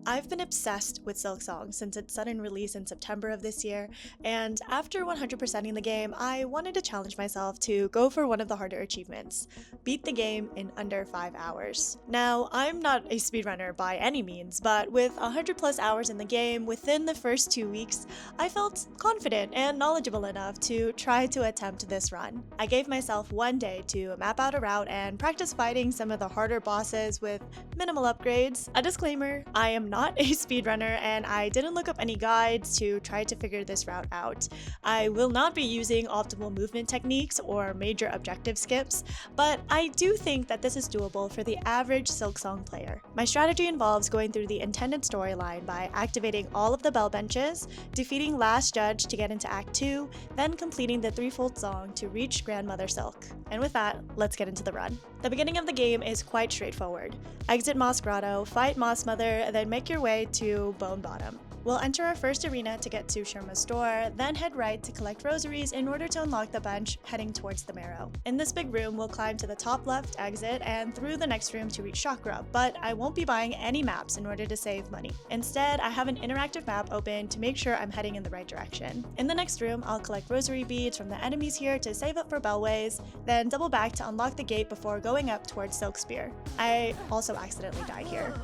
I've been obsessed with Silksong since its sudden release in September of this year, and after 100%ing the game, I wanted to challenge myself to go for one of the harder achievements: beat the game in under 5 hours. Now, I'm not a speedrunner by any means, but with 100 plus hours in the game within the first 2 weeks, I felt confident and knowledgeable enough to try to attempt this run. I gave myself one day to map out a route and practice fighting some of the harder bosses with minimal upgrades. A disclaimer, I am not a speedrunner and I didn't look up any guides to try to figure this route out. I will not be using optimal movement techniques or major objective skips, but I do think that this is doable for the average Silksong player. My strategy involves going through the intended storyline by activating all of the bell benches, defeating Last Judge to get into Act 2, then completing the threefold song to reach Grandmother Silk. And with that, let's get into the run. The beginning of the game is quite straightforward. Exit Moss Grotto, fight Moss Mother, then make your way to Bone Bottom. We'll enter our first arena to get to Sherma's store, then head right to collect rosaries in order to unlock the bench heading towards the Marrow. In this big room, we'll climb to the top left exit and through the next room to reach Chakra, but I won't be buying any maps in order to save money. Instead, I have an interactive map open to make sure I'm heading in the right direction. In the next room, I'll collect rosary beads from the enemies here to save up for bellways, then double back to unlock the gate before going up towards Silk Spear. I also accidentally die here.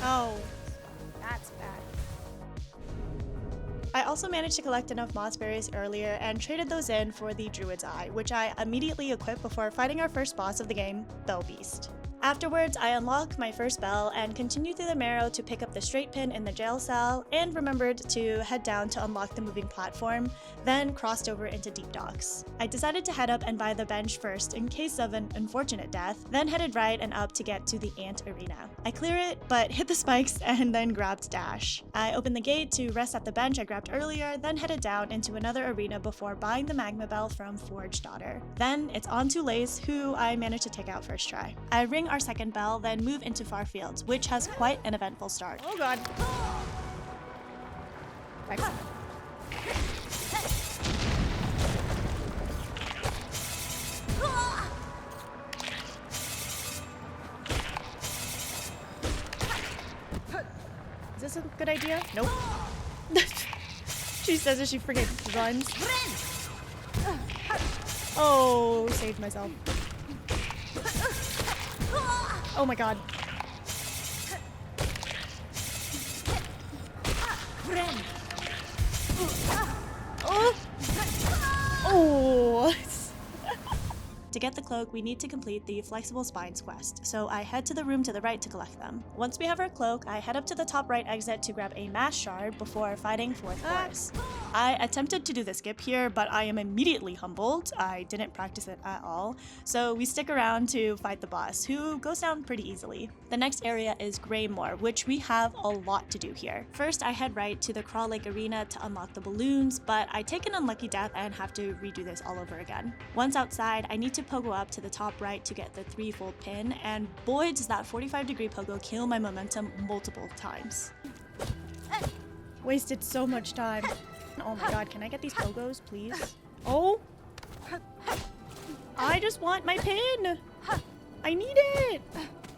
Oh, that's bad. I also managed to collect enough moss berries earlier and traded those in for the Druid's Eye, which I immediately equipped before fighting our first boss of the game, Bell Beast. Afterwards, I unlocked my first bell and continued through the Marrow to pick up the straight pin in the jail cell and remembered to head down to unlock the moving platform, then crossed over into Deep Docks. I decided to head up and buy the bench first in case of an unfortunate death, then headed right and up to get to the Ant Arena. I clear it, but hit the spikes and then grabbed Dash. I opened the gate to rest at the bench I grabbed earlier, then headed down into another arena before buying the Magma Bell from Forge Daughter. Then it's on to Lace, who I managed to take out first try. I ring our second bell, then move into Far Fields, which has quite an eventful start. Oh god. Excellent. Is this a good idea? Nope. She says as she freaking runs. Oh, saved myself. Oh my god. Oh. To get the cloak, we need to complete the Flexible Spines quest, so I head to the room to the right to collect them. Once we have our cloak, I head up to the top right exit to grab a mass shard before fighting fourth boss. I attempted to do the skip here, but I am immediately humbled. I didn't practice it at all, so we stick around to fight the boss, who goes down pretty easily. The next area is Greymoor, which we have a lot to do here. First, I head right to the Crawl Lake Arena to unlock the balloons, but I take an unlucky death and have to redo this all over again. Once outside, I need to pogo up to the top right to get the threefold pin, and boy does that 45-degree pogo kill my momentum multiple times. Wasted so much time. Oh my god, can I get these pogos, please? Oh! I just want my pin! I need it!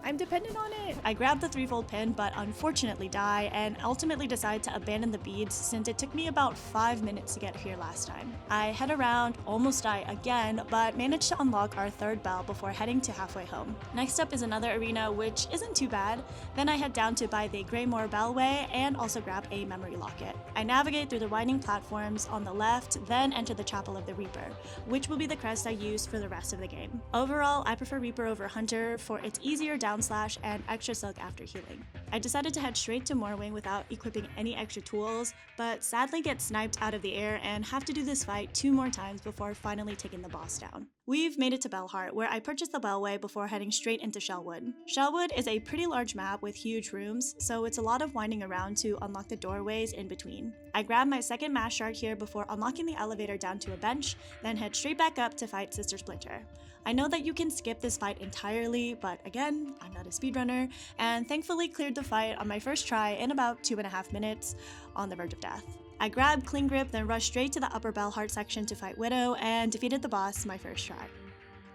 I'm dependent on it. I grabbed the threefold pin, but unfortunately die, and ultimately decide to abandon the beads since it took me about 5 minutes to get here last time. I head around, almost die again, but managed to unlock our third bell before heading to halfway home. Next up is another arena, which isn't too bad. Then I head down to buy the Greymoor Bellway and also grab a memory locket. I navigate through the winding platforms on the left, then enter the Chapel of the Reaper, which will be the crest I use for the rest of the game. Overall, I prefer Reaper over Hunter for its easier down slash and extra silk after healing. I decided to head straight to Morwing without equipping any extra tools, but sadly get sniped out of the air and have to do this fight 2 more times before finally taking the boss down. We've made it to Bellheart, where I purchased the Bellway before heading straight into Shellwood. Shellwood is a pretty large map with huge rooms, so it's a lot of winding around to unlock the doorways in between. I grab my second mass shard here before unlocking the elevator down to a bench, then head straight back up to fight Sister Splinter. I know that you can skip this fight entirely, but again, I'm not a speedrunner, and thankfully cleared the fight on my first try in about 2.5 minutes on the verge of death. I grabbed Cling Grip, then rushed straight to the upper Bellheart section to fight Widow, and defeated the boss my first try.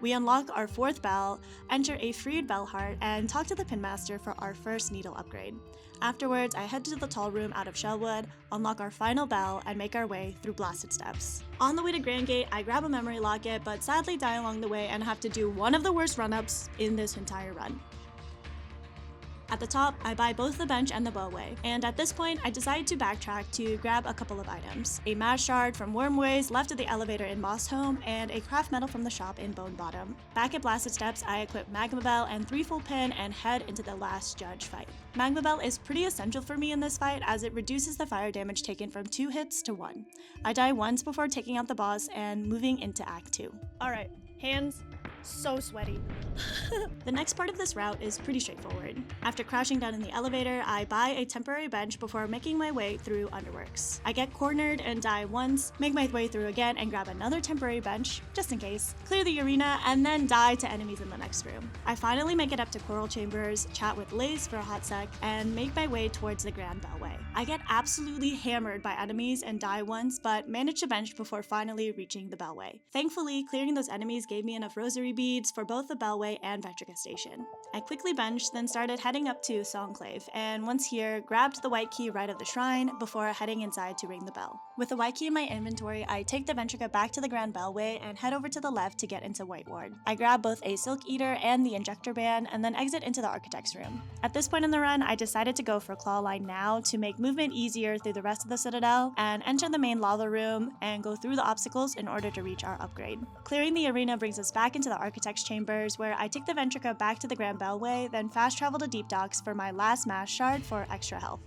We unlock our 4th bell, enter a freed bell heart, and talk to the pinmaster for our first needle upgrade. Afterwards, I head to the tall room out of Shellwood, unlock our final bell, and make our way through Blasted Steps. On the way to Grand Gate, I grab a memory locket, but sadly die along the way and have to do one of the worst run-ups in this entire run. At the top, I buy both the bench and the bowway, and at this point, I decide to backtrack to grab a couple of items. A mass shard from Wormways left at the elevator in Moss Home, and a craft metal from the shop in Bone Bottom. Back at Blasted Steps, I equip Magma Bell and 3 full pin and head into the last judge fight. Magma Bell is pretty essential for me in this fight as it reduces the fire damage taken from 2 hits to 1. I die once before taking out the boss and moving into Act 2. Alright, hands so sweaty. The next part of this route is pretty straightforward. After crashing down in the elevator, I buy a temporary bench before making my way through Underworks. I get cornered and die once, make my way through again and grab another temporary bench, just in case, clear the arena, and then die to enemies in the next room. I finally make it up to Coral Chambers, chat with Lace for a hot sec, and make my way towards the Grand Bellway. I get absolutely hammered by enemies and die once, but manage to bench before finally reaching the Bellway. Thankfully, clearing those enemies gave me enough rosary beads for both the Bellway and Vetrica Station. I quickly benched, then started heading up to Songclave, and once here, grabbed the white key right of the shrine before heading inside to ring the bell. With the white key in my inventory, I take the Vetrica back to the Grand Bellway and head over to the left to get into White Ward. I grab both a Silk Eater and the Injector Band, and then exit into the Architect's Room. At this point in the run, I decided to go for Claw Line now to make movement easier through the rest of the Citadel, and enter the main lava room and go through the obstacles in order to reach our upgrade. Clearing the arena brings us back into the Architect's Chambers, where I take the Vetrica back to the Grand Bellway, then fast travel to Deep Docks for my last Mass Shard for extra health.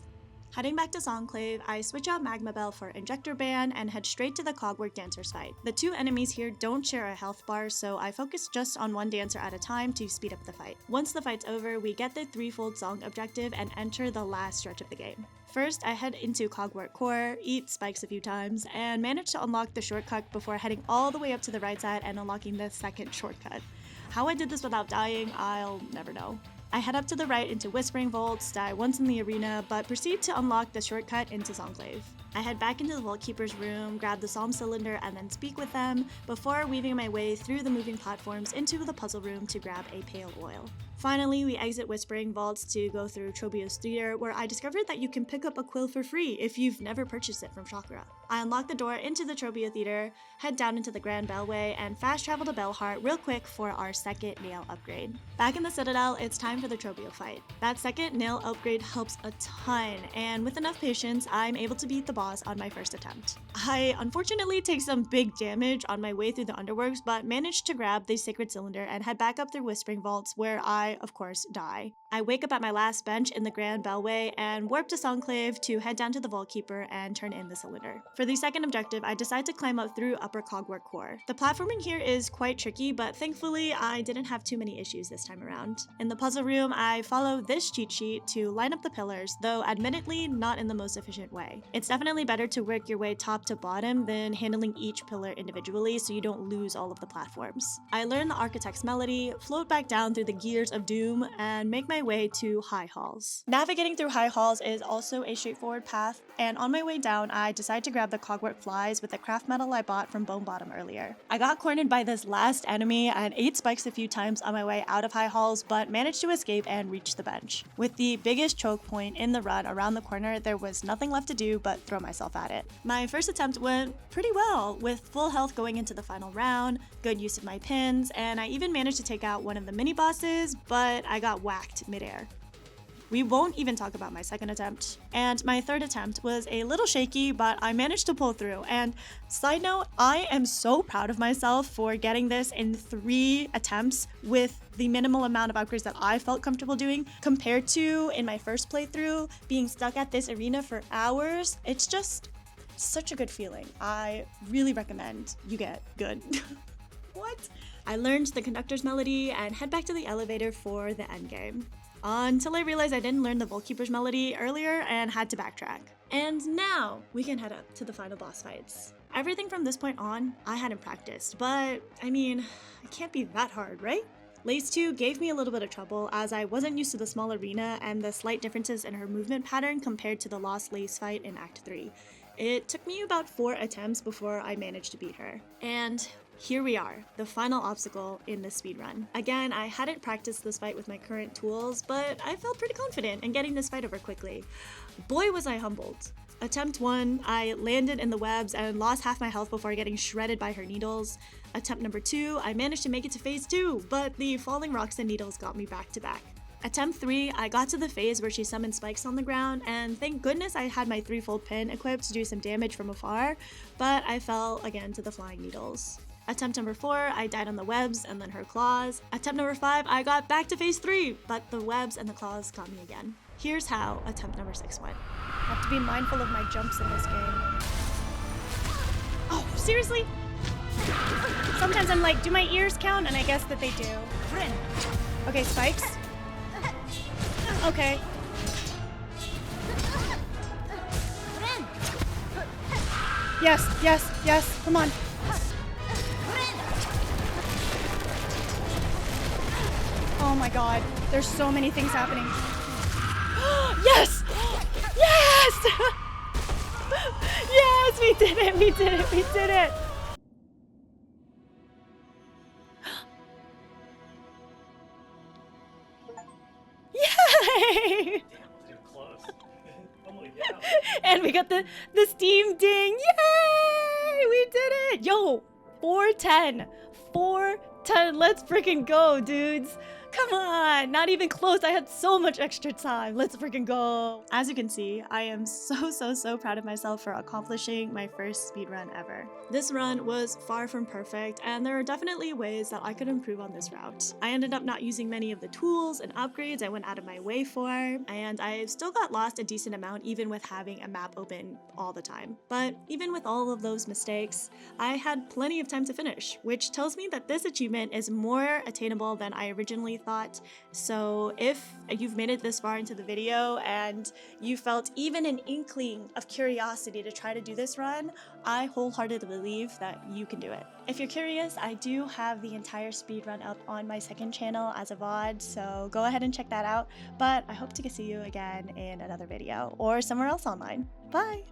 Heading back to Songclave, I switch out Magma Bell for Injector Band and head straight to the Cogwork Dancers fight. The 2 enemies here don't share a health bar, so I focus just on one dancer at a time to speed up the fight. Once the fight's over, we get the 3-fold song objective and enter the last stretch of the game. First, I head into Cogwork Core, eat spikes a few times, and manage to unlock the shortcut before heading all the way up to the right side and unlocking the second shortcut. How I did this without dying, I'll never know. I head up to the right into Whispering Vaults, die once in the arena, but proceed to unlock the shortcut into Songclave. I head back into the Vault Keeper's room, grab the Psalm Cylinder, and then speak with them, before weaving my way through the moving platforms into the puzzle room to grab a Pale Oil. Finally, we exit Whispering Vaults to go through Truvio's Theater, where I discovered that you can pick up a quill for free if you've never purchased it from Chakra. I unlock the door into the Truvio Theater, head down into the Grand Bellway, and fast travel to Bellheart real quick for our second nail upgrade. Back in the Citadel, it's time for the Truvio fight. That second nail upgrade helps a ton, and with enough patience, I'm able to beat the boss on my first attempt. I unfortunately take some big damage on my way through the Underworks, but managed to grab the Sacred Cylinder and head back up through Whispering Vaults, where I, of course, die. I wake up at my last bench in the Grand Bellway and warp to Songclave to head down to the Vault Keeper and turn in the cylinder. For the second objective, I decide to climb up through Upper Cogwork Core. The platforming here is quite tricky, but thankfully I didn't have too many issues this time around. In the puzzle room, I follow this cheat sheet to line up the pillars, though admittedly not in the most efficient way. It's definitely better to work your way top to bottom than handling each pillar individually so you don't lose all of the platforms. I learn the Architect's Melody, float back down through the Gears of Doom, and make my way to High Halls. Navigating through High Halls is also a straightforward path, and on my way down, I decide to grab the Cogwork Flies with the craft metal I bought from Bone Bottom earlier. I got cornered by this last enemy and ate spikes a few times on my way out of High Halls, but managed to escape and reach the bench. With the biggest choke point in the run around the corner, there was nothing left to do but throw myself at it. My first attempt went pretty well, with full health going into the final round, good use of my pins, and I even managed to take out one of the mini bosses, but I got whacked midair. We won't even talk about my second attempt. And my third attempt was a little shaky, but I managed to pull through. And side note, I am so proud of myself for getting this in 3 attempts with the minimal amount of upgrades that I felt comfortable doing compared to in my first playthrough, being stuck at this arena for hours. It's just such a good feeling. I really recommend you get good. What? I learned the Conductor's Melody and head back to the elevator for the endgame. Until I realized I didn't learn the Vault Keeper's Melody earlier and had to backtrack. And now we can head up to the final boss fights. Everything from this point on, I hadn't practiced, but I mean, it can't be that hard, right? Lace 2 gave me a little bit of trouble as I wasn't used to the small arena and the slight differences in her movement pattern compared to the Lost Lace fight in Act 3. It took me about 4 attempts before I managed to beat her. And Here we are, the final obstacle in the speedrun. Again, I hadn't practiced this fight with my current tools, but I felt pretty confident in getting this fight over quickly. Boy was I humbled. Attempt 1, I landed in the webs and lost half my health before getting shredded by her needles. Attempt number 2, I managed to make it to phase 2, but the falling rocks and needles got me back to back. Attempt 3, I got to the phase where she summoned spikes on the ground, and thank goodness I had my 3-fold pin equipped to do some damage from afar, but I fell again to the flying needles. Attempt number 4, I died on the webs and then her claws. Attempt number 5, I got back to phase 3, but the webs and the claws got me again. Here's how attempt number 6 went. I have to be mindful of my jumps in this game. Oh, seriously? Sometimes I'm like, do my ears count? And I guess that they do. Okay, spikes. Okay. Yes, yes, yes, come on. Oh my god, there's so many things happening. Yes! Yes! Yes, we did it, we did it, we did it! Yay! Too close. Holy cow. And we got the Steam ding! Yay! We did it! Yo, 410. 410. Let's freaking go, dudes. Come on, not even close. I had so much extra time. Let's freaking go. As you can see, I am so proud of myself for accomplishing my first speedrun ever. This run was far from perfect, and there are definitely ways that I could improve on this route. I ended up not using many of the tools and upgrades I went out of my way for, and I still got lost a decent amount even with having a map open all the time. But even with all of those mistakes, I had plenty of time to finish, which tells me that this achievement is more attainable than I originally thought. So if you've made it this far into the video and you felt even an inkling of curiosity to try to do this run, I wholeheartedly believe that you can do it. If you're curious, I do have the entire speedrun up on my second channel as a VOD, so go ahead and check that out. But I hope to see you again in another video or somewhere else online. Bye!